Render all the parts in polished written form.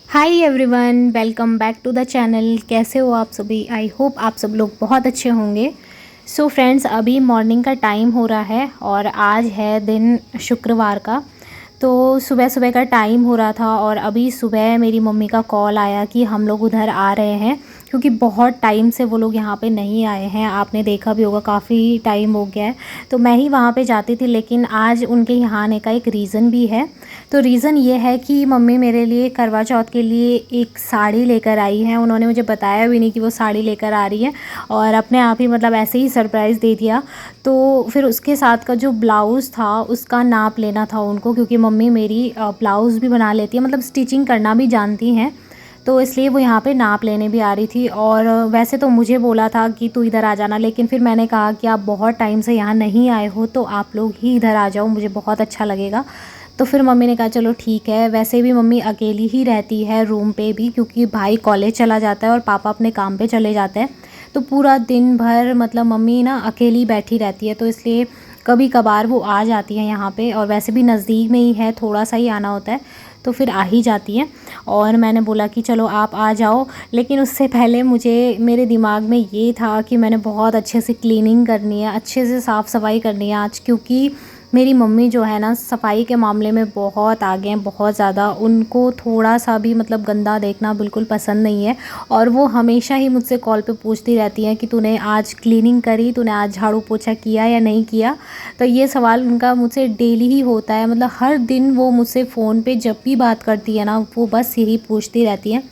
Hi everyone, welcome back to the channel. कैसे हो आप सभी? आई होप आप सब लोग बहुत अच्छे होंगे। सो फ्रेंड्स, अभी मॉर्निंग का टाइम हो रहा है और आज है दिन शुक्रवार का। तो सुबह सुबह का टाइम हो रहा था और अभी सुबह मेरी मम्मी का कॉल आया कि हम लोग उधर आ रहे हैं, क्योंकि बहुत टाइम से वो लोग यहाँ पे नहीं आए हैं। आपने देखा भी होगा, काफ़ी टाइम हो गया है। तो मैं ही वहाँ पे जाती थी, लेकिन आज उनके यहाँ आने का एक रीज़न भी है। तो रीज़न ये है कि मम्मी मेरे लिए करवा चौथ के लिए एक साड़ी लेकर आई हैं। उन्होंने मुझे बताया भी नहीं कि वो साड़ी लेकर आ रही है, और अपने आप ही मतलब ऐसे ही सरप्राइज़ दे दिया। तो फिर उसके साथ का जो ब्लाउज़ था उसका नाप लेना था उनको, क्योंकि मम्मी मेरी ब्लाउज़ भी बना लेती है, मतलब स्टिचिंग करना भी जानती हैं। तो इसलिए वो यहाँ पे नाप लेने भी आ रही थी। और वैसे तो मुझे बोला था कि तू इधर आ जाना, लेकिन फिर मैंने कहा कि आप बहुत टाइम से यहाँ नहीं आए हो तो आप लोग ही इधर आ जाओ, मुझे बहुत अच्छा लगेगा। तो फिर मम्मी ने कहा चलो ठीक है। वैसे भी मम्मी अकेली ही रहती है रूम पे भी, क्योंकि भाई कॉलेज चला जाता है और पापा अपने काम पे चले जाते हैं। तो पूरा दिन भर मतलब मम्मी ना अकेली बैठी रहती है, तो इसलिए कभी कभार वो आ जाती है यहाँ पे। और वैसे भी नज़दीक में ही है, थोड़ा सा ही आना होता है, तो फिर आ ही जाती है। और मैंने बोला कि चलो आप आ जाओ, लेकिन उससे पहले मुझे मेरे दिमाग में ये था कि मैंने बहुत अच्छे से क्लीनिंग करनी है, अच्छे से साफ़ सफाई करनी है आज, क्योंकि मेरी मम्मी जो है ना सफाई के मामले में बहुत आगे हैं, बहुत ज़्यादा। उनको थोड़ा सा भी मतलब गंदा देखना बिल्कुल पसंद नहीं है। और वो हमेशा ही मुझसे कॉल पे पूछती रहती हैं कि तूने आज क्लीनिंग करी, तूने आज झाड़ू पोछा किया या नहीं किया। तो ये सवाल उनका मुझसे डेली ही होता है, मतलब हर दिन वो मुझसे फ़ोन पे जब भी बात करती है ना, वो बस यही पूछती रहती हैं,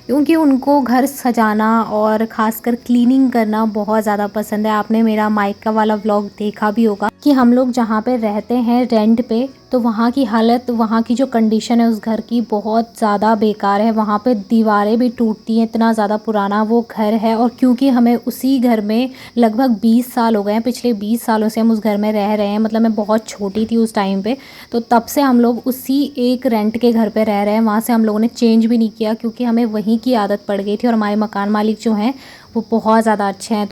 क्योंकि उनको घर सजाना और ख़ासकर क्लीनिंग करना बहुत ज़्यादा पसंद है। आपने मेरा मायका वाला व्लॉग देखा भी होगा कि हम लोग जहाँ पे रहते हैं रेंट पे, तो वहाँ की हालत, वहाँ की जो कंडीशन है उस घर की बहुत ज़्यादा बेकार है। वहाँ पे दीवारें भी टूटती हैं, इतना ज़्यादा पुराना वो घर है। और क्योंकि हमें उसी घर में लगभग 20 साल हो गए हैं, पिछले 20 सालों से हम उस घर में रह रहे हैं। मतलब मैं बहुत छोटी थी उस टाइम पे, तो तब से हम लोग उसी एक रेंट के घर पे रह रहे हैं। वहाँ से हम लोगों ने चेंज भी नहीं किया, क्योंकि हमें वहीं की आदत पड़ गई थी। और हमारे मकान मालिक जो हैं वो बहुत ज़्यादा अच्छे हैं।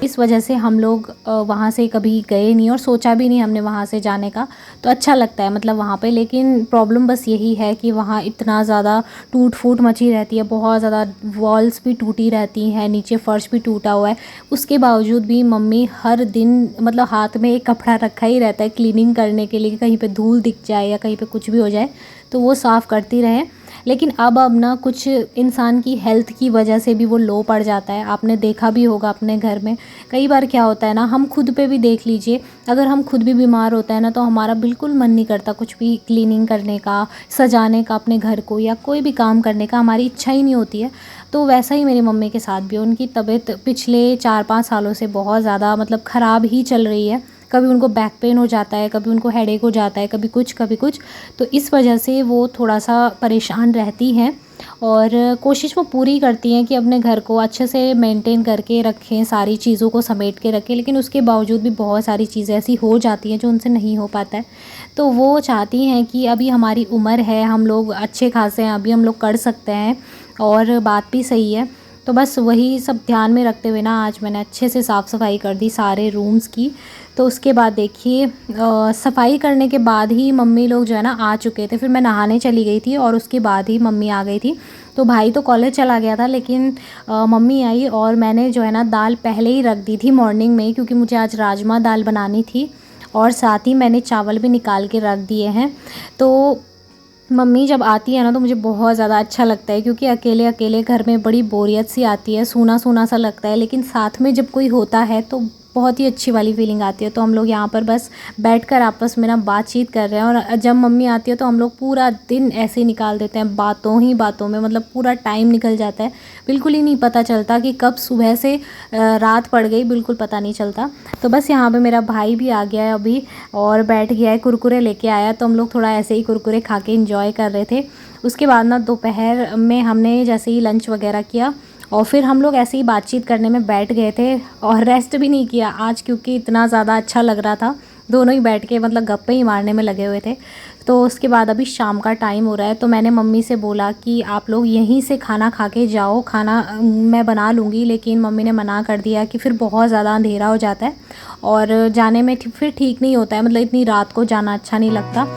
इस वजह से हम लोग वहाँ से कभी गए नहीं और सोचा भी नहीं हमने वहाँ से जाने का। तो अच्छा लगता है मतलब वहाँ पे, लेकिन प्रॉब्लम बस यही है कि वहाँ इतना ज़्यादा टूट फूट मची रहती है, बहुत ज़्यादा वॉल्स भी टूटी रहती हैं, नीचे फर्श भी टूटा हुआ है। उसके बावजूद भी मम्मी हर दिन मतलब हाथ में एक कपड़ा रखा ही रहता है क्लीनिंग करने के लिए, कहीं पर धूल दिख जाए या कहीं पर कुछ भी हो जाए तो वो साफ़ करती रहे। लेकिन अब ना कुछ इंसान की हेल्थ की वजह से भी वो लो पड़ जाता है। आपने देखा भी होगा अपने घर में कई बार क्या होता है ना, हम खुद पे भी देख लीजिए, अगर हम खुद भी बीमार होते हैं ना तो हमारा बिल्कुल मन नहीं करता कुछ भी क्लीनिंग करने का, सजाने का अपने घर को, या कोई भी काम करने का हमारी इच्छा ही नहीं होती है। तो वैसा ही मेरी मम्मी के साथ भी, उनकी तबीयत पिछले 4-5 सालों से बहुत ज़्यादा मतलब ख़राब ही चल रही है। कभी उनको बैक पेन हो जाता है, कभी उनको हेडेक हो जाता है, कभी कुछ कभी कुछ। तो इस वजह से वो थोड़ा सा परेशान रहती हैं। और कोशिश वो पूरी करती हैं कि अपने घर को अच्छे से मेंटेन करके रखें, सारी चीज़ों को समेट के रखें, लेकिन उसके बावजूद भी बहुत सारी चीज़ें ऐसी हो जाती हैं जो उनसे नहीं हो पाता है। तो वो चाहती हैं कि अभी हमारी उम्र है, हम लोग अच्छे खासे हैं, अभी हम लोग कर सकते हैं। और बात भी सही है। तो बस वही सब ध्यान में रखते हुए ना आज मैंने अच्छे से साफ़ सफाई कर दी सारे रूम्स की। तो उसके बाद देखिए, सफाई करने के बाद ही मम्मी लोग जो है ना आ चुके थे। फिर मैं नहाने चली गई थी और उसके बाद ही मम्मी आ गई थी। तो भाई तो कॉलेज चला गया था, लेकिन मम्मी आई और मैंने जो है ना दाल पहले ही रख दी थी मॉर्निंग में ही, क्योंकि मुझे आज राजमा दाल बनानी थी। और साथ ही मैंने चावल भी निकाल के रख दिए हैं। तो मम्मी जब आती है ना तो मुझे बहुत ज़्यादा अच्छा लगता है, क्योंकि अकेले अकेले घर में बड़ी बोरियत सी आती है, सूना सूना सा लगता है। लेकिन साथ में जब कोई होता है तो बहुत ही अच्छी वाली फीलिंग आती है। तो हम लोग यहाँ पर बस बैठकर आपस में ना बातचीत कर रहे हैं, और जब मम्मी आती है तो हम लोग पूरा दिन ऐसे ही निकाल देते हैं बातों ही बातों में, मतलब पूरा टाइम निकल जाता है। बिल्कुल ही नहीं पता चलता कि कब सुबह से रात पड़ गई, बिल्कुल पता नहीं चलता। तो बस यहाँ पे मेरा भाई भी आ गया है अभी और बैठ गया है, कुरकुरे लेके आया। तो हम लोग थोड़ा ऐसे ही कुरकुरे खा के इंजॉय कर रहे थे। उसके बाद ना दोपहर में हमने जैसे ही लंच वगैरह किया और फिर हम लोग ऐसे ही बातचीत करने में बैठ गए थे, और रेस्ट भी नहीं किया आज, क्योंकि इतना ज़्यादा अच्छा लग रहा था। दोनों ही बैठ के मतलब गप्पे ही मारने में लगे हुए थे। तो उसके बाद अभी शाम का टाइम हो रहा है, तो मैंने मम्मी से बोला कि आप लोग यहीं से खाना खा के जाओ, खाना मैं बना लूँगी। लेकिन मम्मी ने मना कर दिया कि फिर बहुत ज़्यादा अंधेरा हो जाता है और जाने में फिर ठीक नहीं होता है, मतलब इतनी रात को जाना अच्छा नहीं लगता।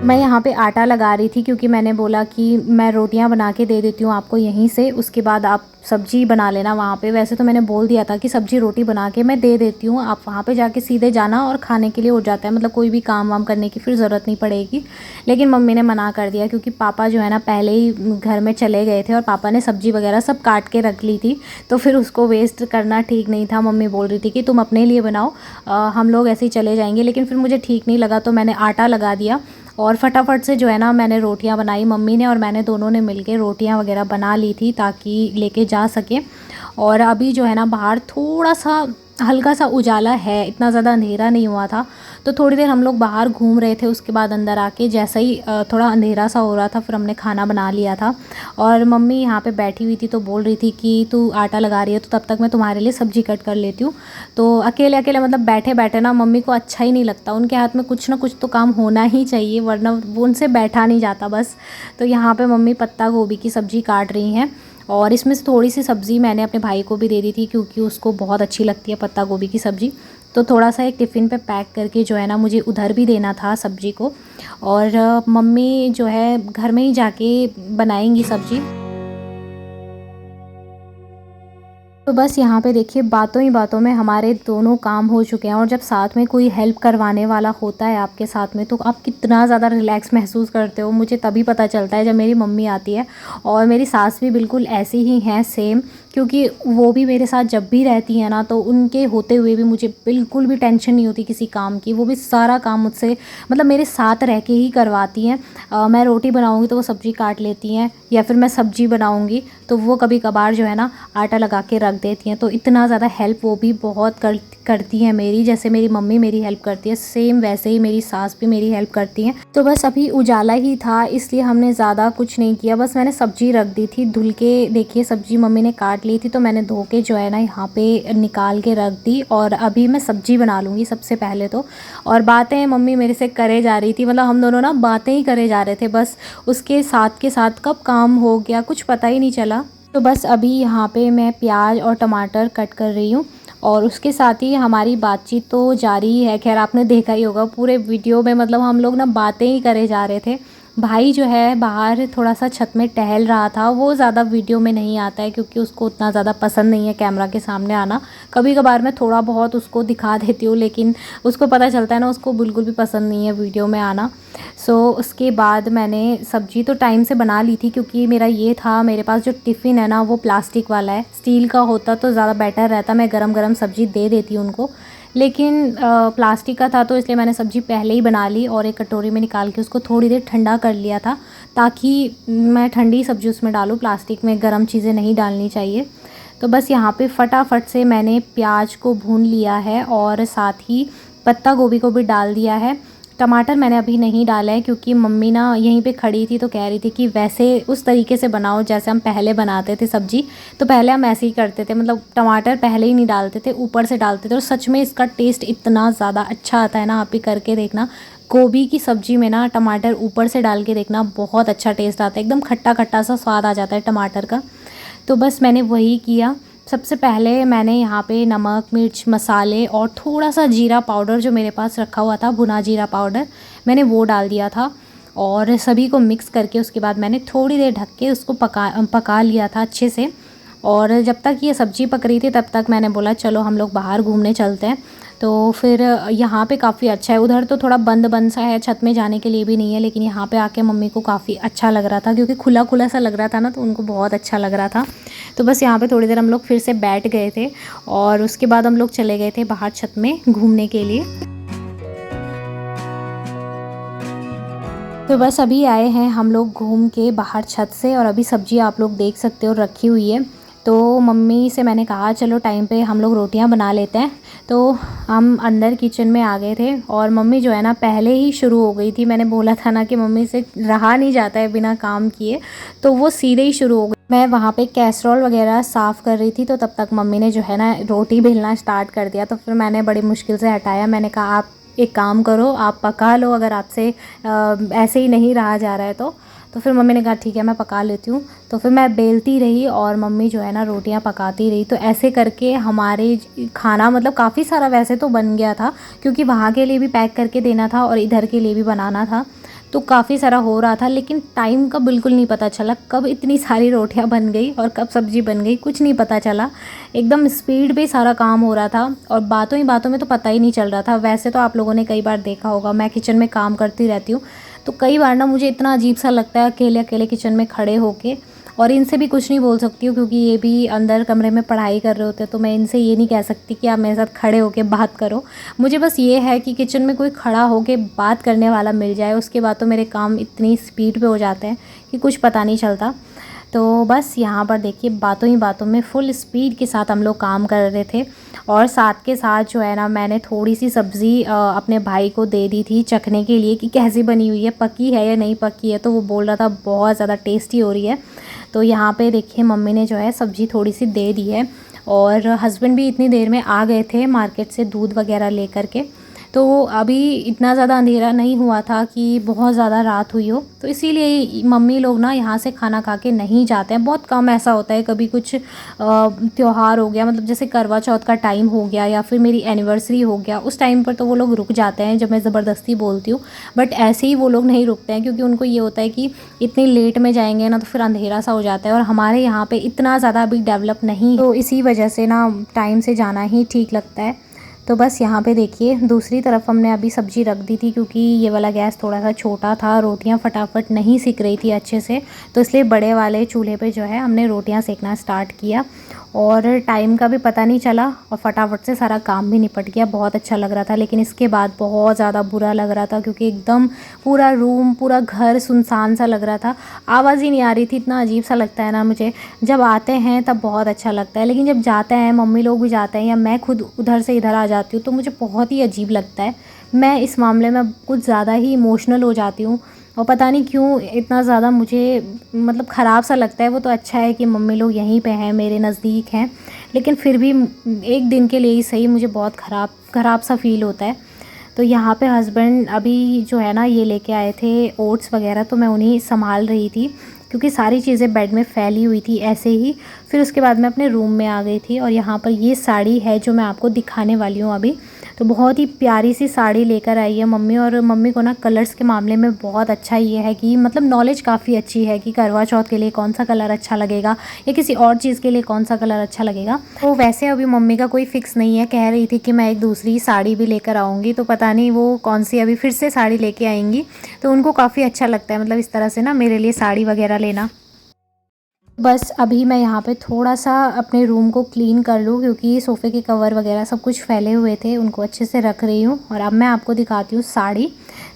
मैं यहाँ पे आटा लगा रही थी क्योंकि मैंने बोला कि मैं रोटियाँ बना के दे देती हूँ आपको यहीं से, उसके बाद आप सब्ज़ी बना लेना वहाँ पे। वैसे तो मैंने बोल दिया था कि सब्ज़ी रोटी बना के मैं दे देती हूँ, आप वहाँ पे जाके सीधे जाना और खाने के लिए हो जाता है, मतलब कोई भी काम वाम करने की फिर ज़रूरत नहीं पड़ेगी। लेकिन मम्मी ने मना कर दिया क्योंकि पापा जो है ना पहले ही घर में चले गए थे और पापा ने सब्ज़ी वगैरह सब काट के रख ली थी, तो फिर उसको वेस्ट करना ठीक नहीं था। मम्मी बोल रही थी कि तुम अपने लिए बनाओ, हम लोग ऐसे ही चले जाएंगे, लेकिन फिर मुझे ठीक नहीं लगा तो मैंने आटा लगा दिया और फटाफट से जो है ना मैंने रोटियां बनाई। मम्मी ने और मैंने दोनों ने मिलके रोटियां वगैरह बना ली थी ताकि लेके जा सके। और अभी जो है ना बाहर थोड़ा सा हल्का सा उजाला है, इतना ज़्यादा अंधेरा नहीं हुआ था, तो थोड़ी देर हम लोग बाहर घूम रहे थे। उसके बाद अंदर आके जैसा ही थोड़ा अंधेरा सा हो रहा था फिर हमने खाना बना लिया था। और मम्मी यहाँ पे बैठी हुई थी तो बोल रही थी कि तू आटा लगा रही है तो तब तक मैं तुम्हारे लिए सब्ज़ी कट कर लेती हूँ। तो अकेले अकेले मतलब बैठे बैठे ना मम्मी को अच्छा ही नहीं लगता, उनके हाथ में कुछ ना कुछ तो काम होना ही चाहिए वरना वो उनसे बैठा नहीं जाता बस। तो यहाँ पे मम्मी पत्ता गोभी की सब्ज़ी काट रही हैं और इसमें से थोड़ी सी सब्ज़ी मैंने अपने भाई को भी दे दी थी क्योंकि उसको बहुत अच्छी लगती है पत्ता गोभी की सब्ज़ी। तो थोड़ा सा एक टिफ़िन पे पैक करके जो है ना मुझे उधर भी देना था सब्ज़ी को। और मम्मी जो है घर में ही जाके बनाएंगी सब्ज़ी। तो बस यहाँ पे देखिए बातों ही बातों में हमारे दोनों काम हो चुके हैं। और जब साथ में कोई हेल्प करवाने वाला होता है आपके साथ में तो आप कितना ज़्यादा रिलैक्स महसूस करते हो, मुझे तभी पता चलता है जब मेरी मम्मी आती है। और मेरी सास भी बिल्कुल ऐसी ही हैं सेम, क्योंकि वो भी मेरे साथ जब भी रहती हैं ना तो उनके होते हुए भी मुझे बिल्कुल भी टेंशन नहीं होती किसी काम की। वो भी सारा काम मुझसे मतलब मेरे साथ रह के ही करवाती हैं। मैं रोटी बनाऊँगी तो वो सब्ज़ी काट लेती हैं, या फिर मैं सब्ज़ी बनाऊँगी तो वो कभी कभार जो है ना आटा लगा के रख देती हैं। तो इतना ज़्यादा हेल्प वो भी बहुत करती हैं मेरी, जैसे मेरी मम्मी मेरी हेल्प करती है सेम वैसे ही मेरी सास भी मेरी हेल्प करती हैं। तो बस अभी उजाला ही था इसलिए हमने ज़्यादा कुछ नहीं किया, बस मैंने सब्ज़ी रख दी थी धुल के। देखिए सब्ज़ी मम्मी ने काट ली थी तो मैंने धो के जो है ना यहाँ पे निकाल के रख दी। और अभी मैं सब्ज़ी बना लूँगी सबसे पहले तो। और बातें मम्मी मेरे से करे जा रही थी, मतलब हम दोनों ना बातें ही करे जा रहे थे बस, उसके साथ के साथ कब काम हो गया कुछ पता ही नहीं चला। तो बस अभी यहाँ पे मैं प्याज और टमाटर कट कर रही हूँ और उसके साथ ही हमारी बातचीत तो जारी ही है। खैर आपने देखा ही होगा पूरे वीडियो में, मतलब हम लोग ना बातें ही करे जा रहे थे। भाई जो है बाहर थोड़ा सा छत में टहल रहा था, वो ज़्यादा वीडियो में नहीं आता है क्योंकि उसको उतना ज़्यादा पसंद नहीं है कैमरा के सामने आना। कभी कभार मैं थोड़ा बहुत उसको दिखा देती हूँ लेकिन उसको पता चलता है ना उसको बिल्कुल भी पसंद नहीं है वीडियो में आना। उसके बाद मैंने सब्ज़ी तो टाइम से बना ली थी क्योंकि मेरा ये था, मेरे पास जो टिफ़िन है ना वो प्लास्टिक वाला है, स्टील का होता तो ज़्यादा बेटर रहता, मैं गरम गरम सब्ज़ी दे देती उनको। लेकिन प्लास्टिक का था तो इसलिए मैंने सब्ज़ी पहले ही बना ली और एक कटोरी में निकाल के उसको थोड़ी देर ठंडा कर लिया था ताकि मैं ठंडी सब्ज़ी उसमें डालूँ, प्लास्टिक में गर्म चीज़ें नहीं डालनी चाहिए। तो बस यहाँ पे फटाफट से मैंने प्याज को भून लिया है और साथ ही पत्ता गोभी को भी डाल दिया है। टमाटर मैंने अभी नहीं डाला है क्योंकि मम्मी ना यहीं पे खड़ी थी तो कह रही थी कि वैसे उस तरीके से बनाओ जैसे हम पहले बनाते थे सब्ज़ी। तो पहले हम ऐसे ही करते थे, मतलब टमाटर पहले ही नहीं डालते थे, ऊपर से डालते थे और सच में इसका टेस्ट इतना ज़्यादा अच्छा आता है ना, आप भी करके देखना। गोभी की सब्ज़ी में ना टमाटर ऊपर से डाल के देखना, बहुत अच्छा टेस्ट आता है, एकदम खट्टा खट्टा सा स्वाद आ जाता है टमाटर का। तो बस मैंने वही किया। सबसे पहले मैंने यहाँ पे नमक मिर्च मसाले और थोड़ा सा जीरा पाउडर जो मेरे पास रखा हुआ था, भुना जीरा पाउडर, मैंने वो डाल दिया था और सभी को मिक्स करके उसके बाद मैंने थोड़ी देर ढक के उसको पका लिया था अच्छे से। और जब तक ये सब्ज़ी पक रही थी तब तक मैंने बोला चलो हम लोग बाहर घूमने चलते हैं। तो फिर यहाँ पे काफ़ी अच्छा है, उधर तो थोड़ा बंद बंद सा है, छत में जाने के लिए भी नहीं है, लेकिन यहाँ पे आके मम्मी को काफ़ी अच्छा लग रहा था क्योंकि खुला खुला सा लग रहा था ना, तो उनको बहुत अच्छा लग रहा था। तो बस यहाँ पे थोड़ी देर हम लोग फिर से बैठ गए थे और उसके बाद हम लोग चले गए थे बाहर छत में घूमने के लिए। तो बस अभी आए हैं हम लोग घूम के बाहर छत से और अभी सब्ज़ी आप लोग देख सकते हो रखी हुई है। तो मम्मी से मैंने कहा चलो टाइम पे हम लोग रोटियां बना लेते हैं। तो हम अंदर किचन में आ गए थे और मम्मी जो है ना पहले ही शुरू हो गई थी। मैंने बोला था ना कि मम्मी से रहा नहीं जाता है बिना काम किए, तो वो सीधे ही शुरू हो गई। मैं वहाँ पे कैसरोल वगैरह साफ़ कर रही थी तो तब तक मम्मी ने जो है ना रोटी बेलना स्टार्ट कर दिया। तो फिर मैंने बड़ी मुश्किल से हटाया, मैंने कहा आप एक काम करो आप पका लो, अगर आपसे ऐसे ही नहीं रहा जा रहा है तो फिर मम्मी ने कहा ठीक है मैं पका लेती हूँ। तो फिर मैं बेलती रही और मम्मी जो है ना रोटियां पकाती रही। तो ऐसे करके हमारे खाना मतलब काफ़ी सारा वैसे तो बन गया था क्योंकि वहाँ के लिए भी पैक करके देना था और इधर के लिए भी बनाना था। तो काफ़ी सारा हो रहा था, लेकिन टाइम का बिल्कुल नहीं पता चला, कब इतनी सारी रोटियां बन गई और कब सब्ज़ी बन गई कुछ नहीं पता चला। एकदम स्पीड पे सारा काम हो रहा था और बातों ही बातों में तो पता ही नहीं चल रहा था। वैसे तो आप लोगों ने कई बार देखा होगा, मैं किचन में काम करती रहती हूँ, तो कई बार ना मुझे इतना अजीब सा लगता है अकेले अकेले किचन में खड़े होके, और इनसे भी कुछ नहीं बोल सकती हूँ क्योंकि ये भी अंदर कमरे में पढ़ाई कर रहे होते हैं, तो मैं इनसे ये नहीं कह सकती कि आप मेरे साथ खड़े होके बात करो। मुझे बस ये है कि किचन में कोई खड़ा होके बात करने वाला मिल जाए, उसके बाद तो मेरे काम इतनी स्पीड पे हो जाते हैं कि कुछ पता नहीं चलता। तो बस यहाँ पर देखिए बातों ही बातों में फुल स्पीड के साथ हम लोग काम कर रहे थे, और साथ के साथ जो है ना मैंने थोड़ी सी सब्ज़ी अपने भाई को दे दी थी चखने के लिए कि कैसी बनी हुई है, पकी है या नहीं पकी है। तो वो बोल रहा था बहुत ज़्यादा टेस्टी हो रही है। तो यहाँ पे देखिए मम्मी ने जो है सब्ज़ी थोड़ी सी दे दी है, और हस्बैंड भी इतनी देर में आ गए थे मार्केट से दूध वगैरह ले करके। तो अभी इतना ज़्यादा अंधेरा नहीं हुआ था कि बहुत ज़्यादा रात हुई हो, तो इसीलिए मम्मी लोग ना यहाँ से खाना खा के नहीं जाते हैं। बहुत कम ऐसा होता है, कभी कुछ त्यौहार हो गया, मतलब जैसे करवा चौथ का टाइम हो गया या फिर मेरी एनिवर्सरी हो गया, उस टाइम पर तो वो लोग रुक जाते हैं जब मैं ज़बरदस्ती बोलती हूँ। बट ऐसे ही वो लोग नहीं रुकते हैं क्योंकि उनको ये होता है कि इतनी लेट में जाएंगे ना तो फिर अंधेरा सा हो जाता है, और हमारे यहाँ पर इतना ज़्यादा अभी डेवलप नहीं, तो इसी वजह से ना टाइम से जाना ही ठीक लगता है। तो बस यहाँ पे देखिए दूसरी तरफ हमने अभी सब्ज़ी रख दी थी क्योंकि ये वाला गैस थोड़ा सा छोटा था, रोटियाँ फटाफट नहीं सिक रही थी अच्छे से, तो इसलिए बड़े वाले चूल्हे पे जो है हमने रोटियाँ सेकना स्टार्ट किया, और टाइम का भी पता नहीं चला और फटाफट से सारा काम भी निपट गया। बहुत अच्छा लग रहा था, लेकिन इसके बाद बहुत ज़्यादा बुरा लग रहा था क्योंकि एकदम पूरा रूम पूरा घर सुनसान सा लग रहा था, आवाज़ ही नहीं आ रही थी। इतना अजीब सा लगता है ना मुझे, जब आते हैं तब बहुत अच्छा लगता है, लेकिन जब जाते हैं मम्मी लोग भी जाते हैं या मैं खुद उधर से इधर आ जाती हूँ तो मुझे बहुत ही अजीब लगता है। मैं इस मामले में कुछ ज़्यादा ही इमोशनल हो जाती हूँ, और पता नहीं क्यों इतना ज़्यादा मुझे मतलब ख़राब सा लगता है। वो तो अच्छा है कि मम्मी लोग यहीं पे हैं, मेरे नज़दीक हैं, लेकिन फिर भी एक दिन के लिए ही सही मुझे बहुत ख़राब सा फ़ील होता है। तो यहाँ पे हस्बैंड अभी जो है ना ये लेके आए थे ओट्स वगैरह, तो मैं उन्हीं संभाल रही थी क्योंकि सारी चीज़ें बेड में फैली हुई थी ऐसे ही। फिर उसके बाद मैं अपने रूम में आ गई थी, और यहाँ पर ये साड़ी है जो मैं आपको दिखाने वाली हूँ अभी। तो बहुत ही प्यारी सी साड़ी लेकर आई है मम्मी, और मम्मी को ना कलर्स के मामले में बहुत अच्छा ये है कि मतलब नॉलेज काफ़ी अच्छी है कि करवा चौथ के लिए कौन सा कलर अच्छा लगेगा या किसी और चीज़ के लिए कौन सा कलर अच्छा लगेगा। तो वैसे अभी मम्मी का कोई फिक्स नहीं है, कह रही थी कि मैं एक दूसरी साड़ी भी लेकर आऊँगी, तो पता नहीं वो कौन सी अभी फिर से साड़ी लेके आएंगी। तो उनको काफ़ी अच्छा लगता है मतलब इस तरह से ना मेरे लिए साड़ी वगैरह लेना। बस अभी मैं यहाँ पे थोड़ा सा अपने रूम को क्लीन कर लूँ क्योंकि सोफ़े के कवर वगैरह सब कुछ फैले हुए थे, उनको अच्छे से रख रही हूँ। और अब मैं आपको दिखाती हूँ साड़ी।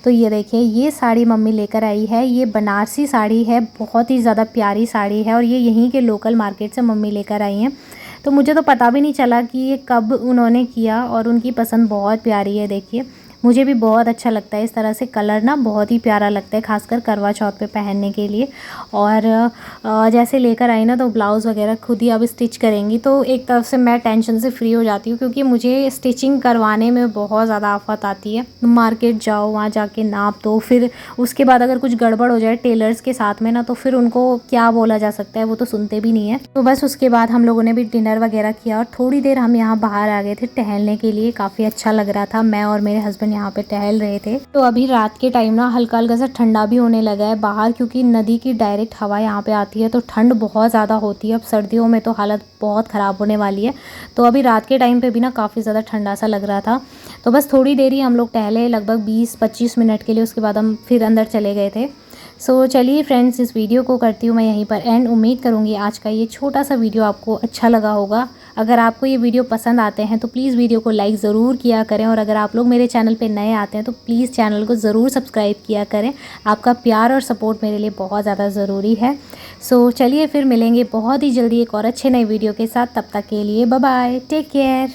तो ये देखिए ये साड़ी मम्मी लेकर आई है, ये बनारसी साड़ी है, बहुत ही ज़्यादा प्यारी साड़ी है, और ये यहीं के लोकल मार्केट से मम्मी लेकर आई हैं। तो मुझे तो पता भी नहीं चला कि ये कब उन्होंने किया, और उनकी पसंद बहुत प्यारी है। देखिए मुझे भी बहुत अच्छा लगता है इस तरह से, कलर ना बहुत ही प्यारा लगता है खासकर करवा चौथ पे पहनने के लिए। और जैसे लेकर आई ना तो ब्लाउज़ वगैरह खुद ही अब स्टिच करेंगी, तो एक तरफ से मैं टेंशन से फ्री हो जाती हूँ क्योंकि मुझे स्टिचिंग करवाने में बहुत ज़्यादा आफत आती है। मार्केट जाओ, वहाँ जाके नाप दो, फिर उसके बाद अगर कुछ गड़बड़ हो जाए टेलर्स के साथ में ना तो फिर उनको क्या बोला जा सकता है, वो तो सुनते भी नहीं है। तो बस उसके बाद हम लोगों ने भी डिनर वगैरह किया और थोड़ी देर हम यहाँ बाहर आ गए थे टहलने के लिए। काफ़ी अच्छा लग रहा था, मैं और मेरे हस्बैंड यहाँ पे टहल रहे थे। तो अभी रात के टाइम ना हल्का हल्का सा ठंडा भी होने लगा है बाहर, क्योंकि नदी की डायरेक्ट हवा यहाँ पे आती है, तो ठंड बहुत ज़्यादा होती है। अब सर्दियों में तो हालत बहुत ख़राब होने वाली है, तो अभी रात के टाइम पे भी ना काफ़ी ज़्यादा ठंडा सा लग रहा था। तो बस थोड़ी देर ही हम लोग टहले, लगभग 20-25 मिनट के लिए, उसके बाद हम फिर अंदर चले गए थे। सो चलिए फ्रेंड्स, इस वीडियो को करती हूँ मैं यहीं पर एंड। उम्मीद करूँगी आज का ये छोटा सा वीडियो आपको अच्छा लगा होगा। अगर आपको ये वीडियो पसंद आते हैं तो प्लीज़ वीडियो को लाइक ज़रूर किया करें, और अगर आप लोग मेरे चैनल पे नए आते हैं तो प्लीज़ चैनल को ज़रूर सब्सक्राइब किया करें। आपका प्यार और सपोर्ट मेरे लिए बहुत ज़्यादा ज़रूरी है। सो चलिए फिर मिलेंगे बहुत ही जल्दी एक और अच्छे नए वीडियो के साथ। तब तक के लिए बाय बाय, टेक केयर।